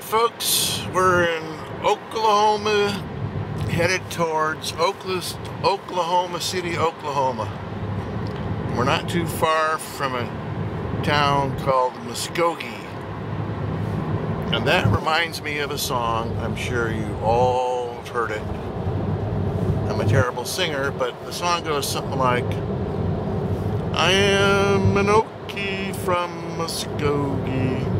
Folks, we're in Oklahoma, headed towards Oklahoma City, Oklahoma. We're not too far from a town called Muskogee. And that reminds me of a song. I'm sure you all have heard it. I'm a terrible singer, but the song goes something like, I am an Okie from Muskogee.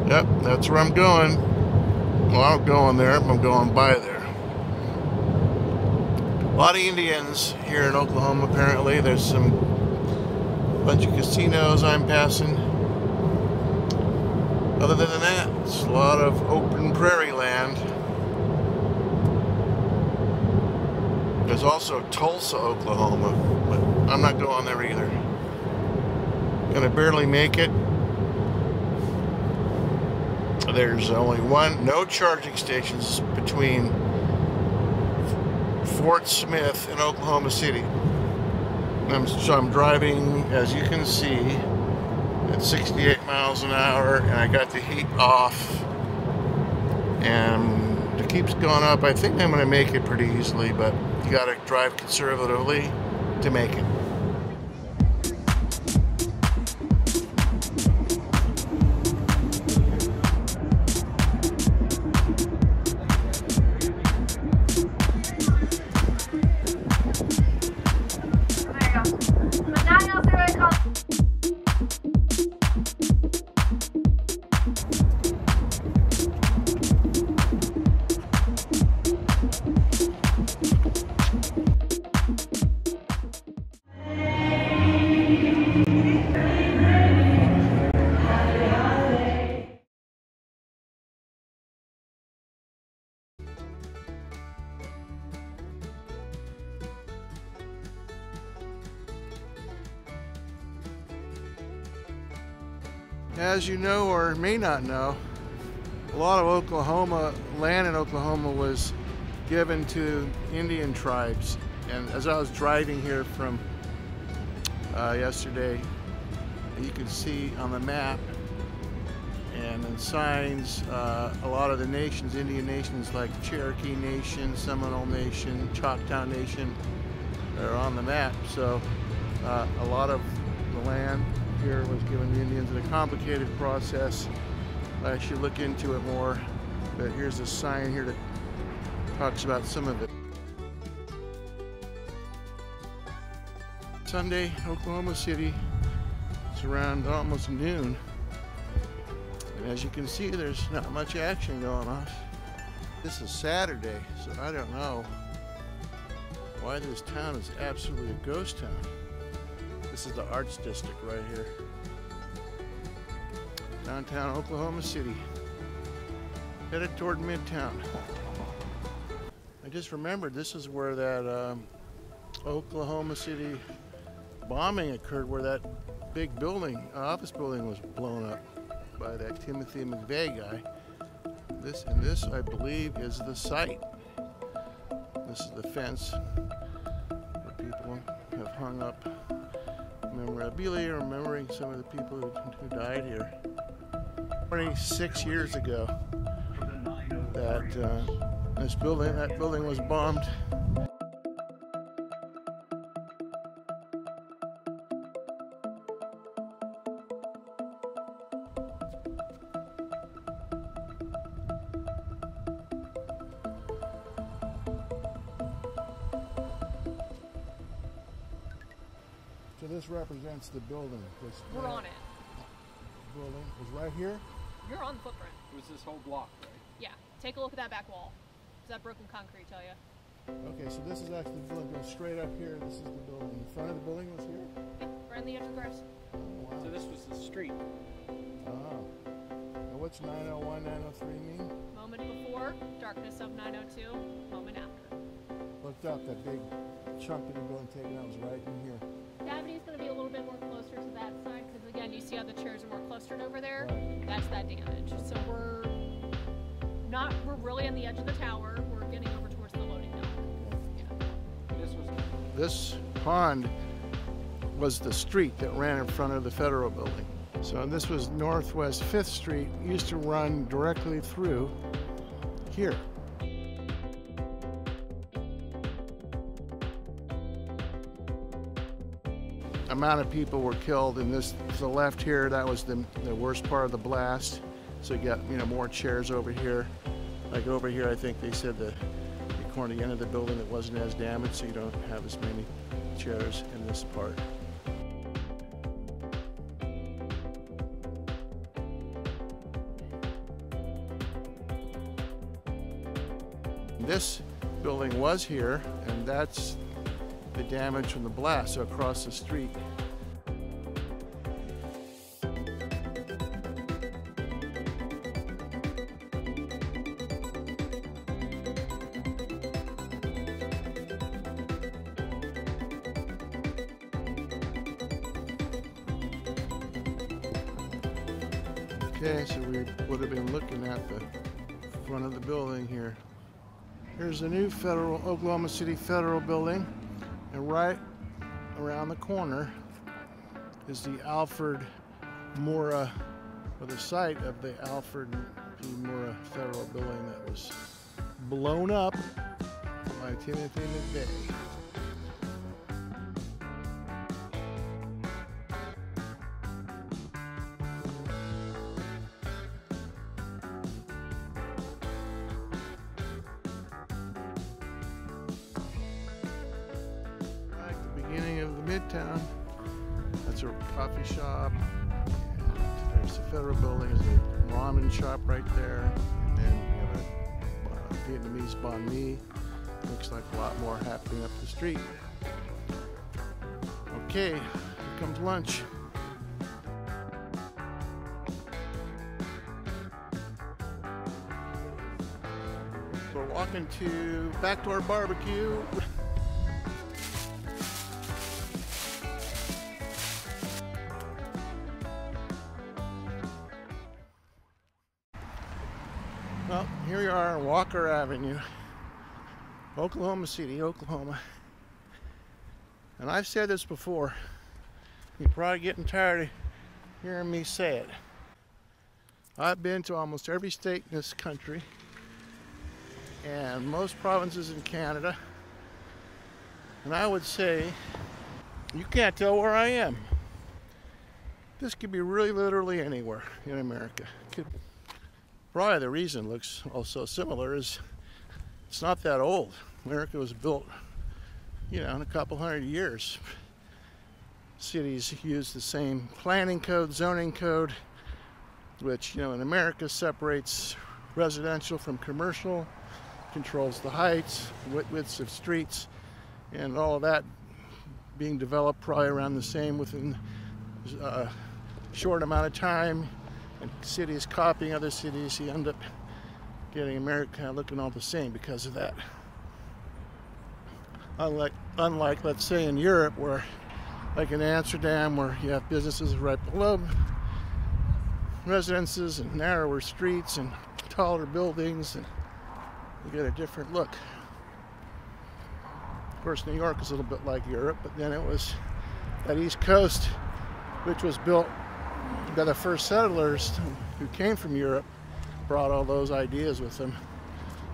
Yep, that's where I'm going. Well, I'm going there, I'm going by there. A lot of Indians here in Oklahoma, apparently. There's a bunch of casinos I'm passing. Other than that, it's a lot of open prairie land. There's also Tulsa, Oklahoma, but I'm not going there either. Gonna barely make it. There's only no charging stations between Fort Smith and Oklahoma City. So I'm driving, as you can see, at 68 miles an hour, and I got the heat off, and it keeps going up. I think I'm going to make it pretty easily, but you got to drive conservatively to make it. As you know or may not know, a lot of land in Oklahoma was given to Indian tribes. And as I was driving here from yesterday, you can see on the map and in signs a lot of the nations, Indian nations like Cherokee Nation, Seminole Nation, Choctaw Nation are on the map. So a lot of the land here was given to Indians in a complicated process. I should look into it more, but here's a sign here that talks about some of it. Sunday, Oklahoma City. It's around almost noon. And as you can see, there's not much action going on. This is Saturday, so I don't know why this town is absolutely a ghost town. This is the Arts District right here. Downtown Oklahoma City. Headed toward Midtown. I just remembered this is where that Oklahoma City bombing occurred, where that big building, office building, was blown up by that Timothy McVeigh guy. This I believe is the site. This is the fence where people have hung up memorabilia, remembering some of the people who died here. 26 years ago, that that building was bombed. So this represents the building. We're on it. Building is right here. You're on the footprint. It was this whole block, right? Yeah. Take a look at that back wall. Does that broken concrete tell you? Okay, so this is actually the building. Goes straight up here. This is the building. The front of the building was here? Yeah, right on the edge of the grass. Oh, wow. So this was the street. Oh. Now what's 901, 903 mean? Moment before, darkness of 902, moment after. Looked up, that big chunk of the building taken out was right in here. Cavity's going to be a little bit more closer to that side, because again, you see how the chairs are more clustered over there? Right. That's that damage. So we're really on the edge of the tower. We're getting over towards the loading dock. Yeah. This pond was the street that ran in front of the federal building. So this was Northwest 5th Street, used to run directly through here. Amount of people were killed in this, to the left here, that was the worst part of the blast. So you got, you know, more chairs over here. Like over here, I think they said the corner, the end of the building, that wasn't as damaged, so you don't have as many chairs in this part. This building was here, and that's the damage from the blast, so across the street. Okay, so we would have been looking at the front of the building here. Here's the new Oklahoma City Federal Building, and right around the corner is the Alfred Murrah, or the site of the Alfred P. Murrah Federal Building that was blown up by Timothy McVeigh. Beginning of the Midtown. That's a coffee shop. And there's the Federal Building. There's a ramen shop right there. And then we have a Vietnamese banh mi. Looks like a lot more happening up the street. Okay, here comes lunch. We're walking to Backdoor Barbecue. Well, here we are on Walker Avenue, Oklahoma City, Oklahoma. And I've said this before. You're probably getting tired of hearing me say it. I've been to almost every state in this country and most provinces in Canada. And I would say, you can't tell where I am. This could be really literally anywhere in America. Probably the reason it looks all so similar is it's not that old. America was built, you know, in a couple hundred years. Cities use the same planning code, zoning code, which, you know, in America separates residential from commercial, controls the heights, widths of streets, and all of that being developed probably around the same within a short amount of time. And cities copying other cities, you end up getting America kind of looking all the same because of that. Unlike, let's say, in Europe, where, like in Amsterdam, where you have businesses right below residences and narrower streets and taller buildings, and you get a different look. Of course, New York is a little bit like Europe, but then it was that East Coast, which was built by the first settlers who came from Europe, brought all those ideas with them.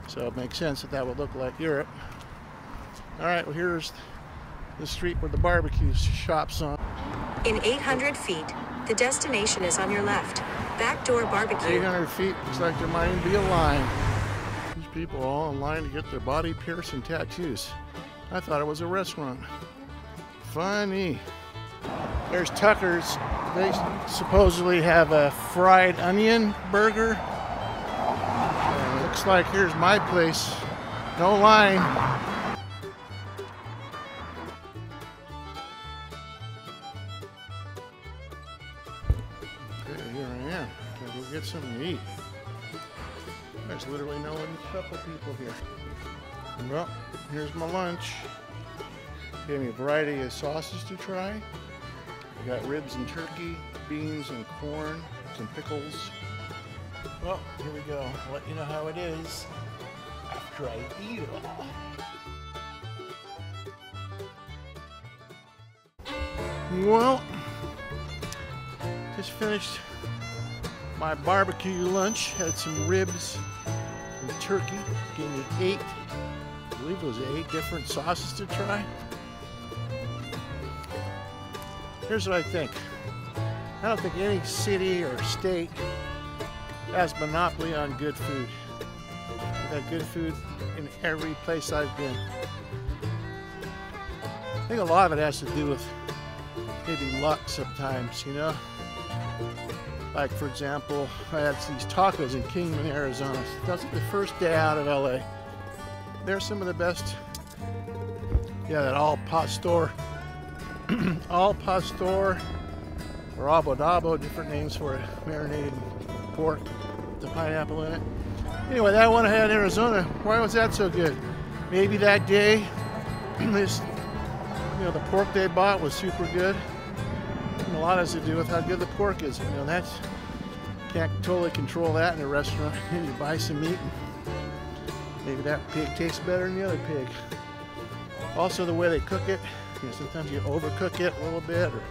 So it makes sense that that would look like Europe. All right, well, here's the street where the barbecue shop's on. In 800 feet, the destination is on your left. Backdoor Barbecue. 800 feet, looks like there might even be a line. These people are all in line to get their body piercing tattoos. I thought it was a restaurant. Funny. There's Tucker's. They supposedly have a fried onion burger. Looks like here's my place. No line. Okay, here I am. Gotta go get something to eat. There's literally no one, a couple people here. Well, here's my lunch. Gave me a variety of sauces to try. We got ribs and turkey, beans and corn, some pickles. Well, here we go. I'll let you know how it is after I eat it all. Well, Just finished my barbecue lunch. Had some ribs and turkey. Gave me 8, I believe it was 8 different sauces to try. Here's what I think. I don't think any city or state has monopoly on good food. We've had good food in every place I've been. I think a lot of it has to do with maybe luck sometimes, you know? Like, for example, I had these tacos in Kingman, Arizona. That's the first day out of LA. They're some of the best. Yeah, that al pastor, al pastor, or abodabo, different names for it, marinated pork with the pineapple in it. Anyway, that one I had in Arizona. Why was that so good? Maybe that day, this, you know, the pork they bought was super good. And a lot has to do with how good the pork is. You know, that's, can't totally control that in a restaurant. You buy some meat, and maybe that pig tastes better than the other pig. Also, the way they cook it. You know, sometimes you overcook it a little bit, or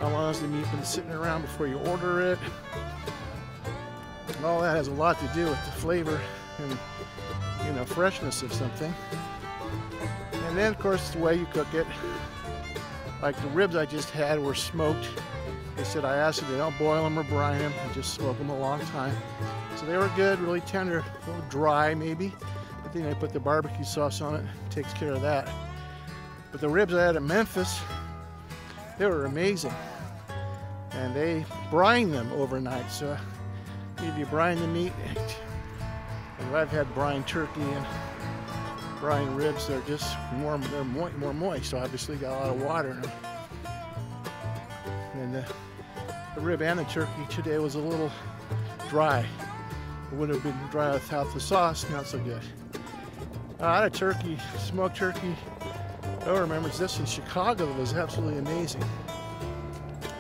how long has the meat been sitting around before you order it. And all that has a lot to do with the flavor and, you know, freshness of something. And then, of course, the way you cook it. Like the ribs I just had were smoked. They said I asked them, they don't boil them or brine them, they just smoke them a long time. So they were good, really tender, a little dry maybe. But then I put the barbecue sauce on it, takes care of that. But the ribs I had at Memphis, they were amazing. And they brine them overnight. So if you brine the meat, and I've had brine turkey and brine ribs, they're just more moist. So obviously got a lot of water in them. And the rib and the turkey today was a little dry. It would have been dry without the sauce, not so good. I had a turkey, smoked turkey. I remember this in Chicago. It was absolutely amazing.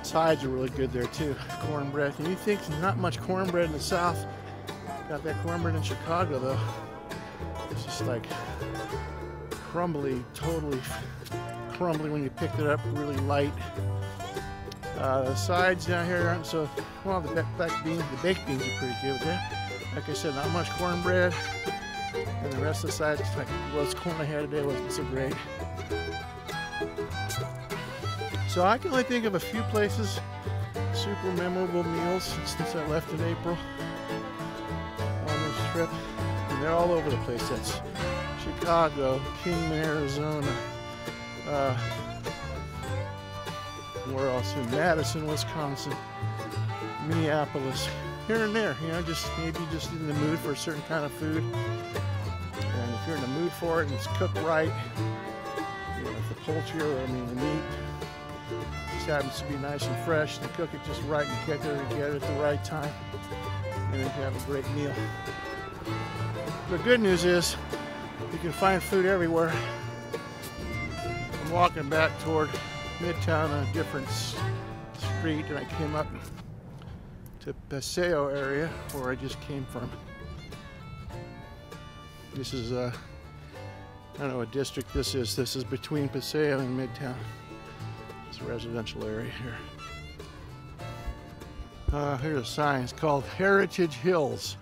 Sides are really good there too. Cornbread. And you think there's not much cornbread in the South. Got that cornbread in Chicago though. It's just like crumbly, totally crumbly when you picked it up, really light. The sides down here aren't so, well, the baked beans are pretty good with that. Like I said, not much cornbread. And the rest of the sides, like the roast corn I had today wasn't so great. So I can only think of a few places, super memorable meals since I left in April on this trip. And they're all over the place. That's Chicago, Kingman, Arizona, where else? In Madison, Wisconsin, Minneapolis, here and there. You know, just maybe just in the mood for a certain kind of food. And if you're in the mood for it and it's cooked right, you know, if the poultry or the meat just happens to be nice and fresh, and cook it just right and get there together at the right time, and then you have a great meal. The good news is you can find food everywhere. I'm walking back toward Midtown on a different street, and I came up to Paseo area where I just came from. This is I don't know what district this is. This is between Paseo and Midtown. It's a residential area here. Here's a sign. It's called Heritage Hills,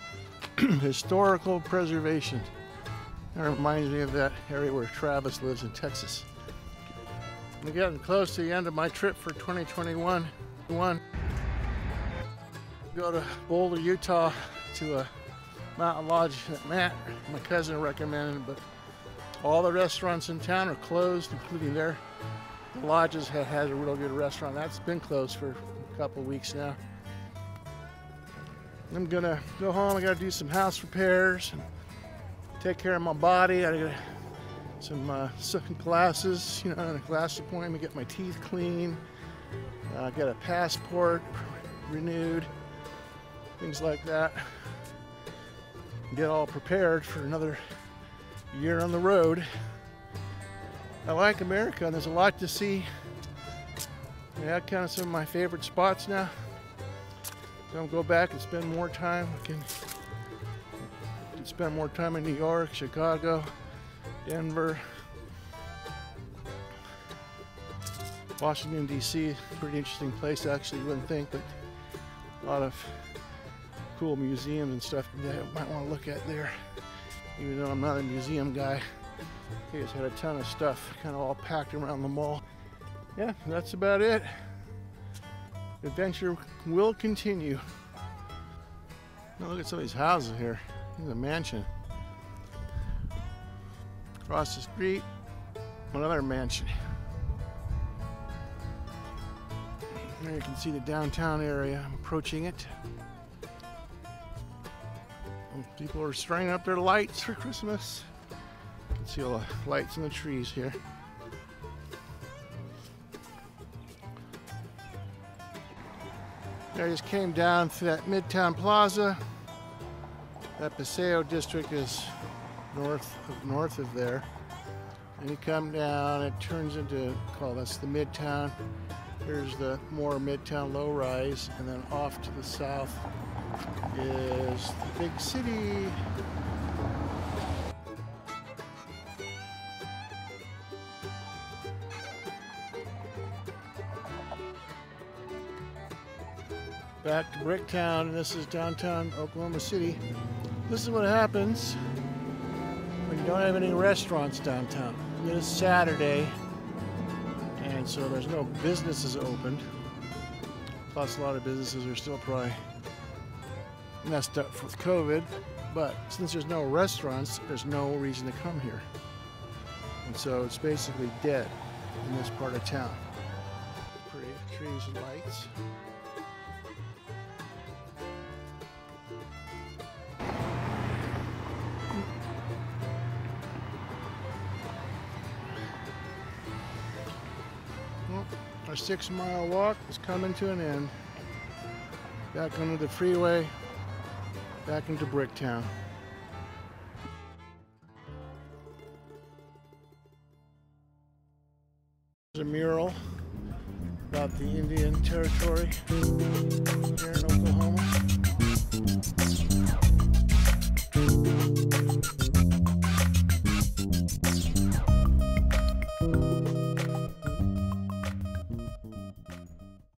Historical Preservation. That reminds me of that area where Travis lives in Texas. We're getting close to the end of my trip for 2021. Go to Boulder, Utah to a mountain lodge that Matt, my cousin, recommended, but all the restaurants in town are closed, including the lodges had a real good restaurant. That's been closed for a couple weeks now. I'm gonna go home. I gotta do some house repairs and take care of my body. I gotta some glasses, you know, and a glass appointment, get my teeth clean, get a passport renewed, things like that. Get all prepared for another year on the road. I like America, and there's a lot to see. I have kind of some of my favorite spots now. I'm gonna go back and spend more time. I can spend more time in New York, Chicago, Denver, Washington, D.C. Pretty interesting place, actually, you wouldn't think, but lot of cool museums and stuff that I might want to look at there. Even though I'm not a museum guy, he just had a ton of stuff kind of all packed around the mall. Yeah, that's about it. The adventure will continue. Now look at some of these houses here. This is a mansion. Across the street, another mansion. There you can see the downtown area. I'm approaching it. People are stringing up their lights for Christmas. You can see all the lights in the trees here. I just came down to that Midtown Plaza. That Paseo district is north of there. And you come down, it turns into, that's the Midtown. Here's the more Midtown low-rise, and then off to the south is the big city. Back to Bricktown, and this is downtown Oklahoma City. This is what happens when you don't have any restaurants downtown. It is Saturday, and so there's no businesses opened. Plus, a lot of businesses are still probably messed up with COVID. But since there's no restaurants, there's no reason to come here. And so it's basically dead in this part of town. Pretty trees and lights. Our 6-mile walk is coming to an end. Back under the freeway, back into Bricktown. There's a mural about the Indian Territory here in Oklahoma.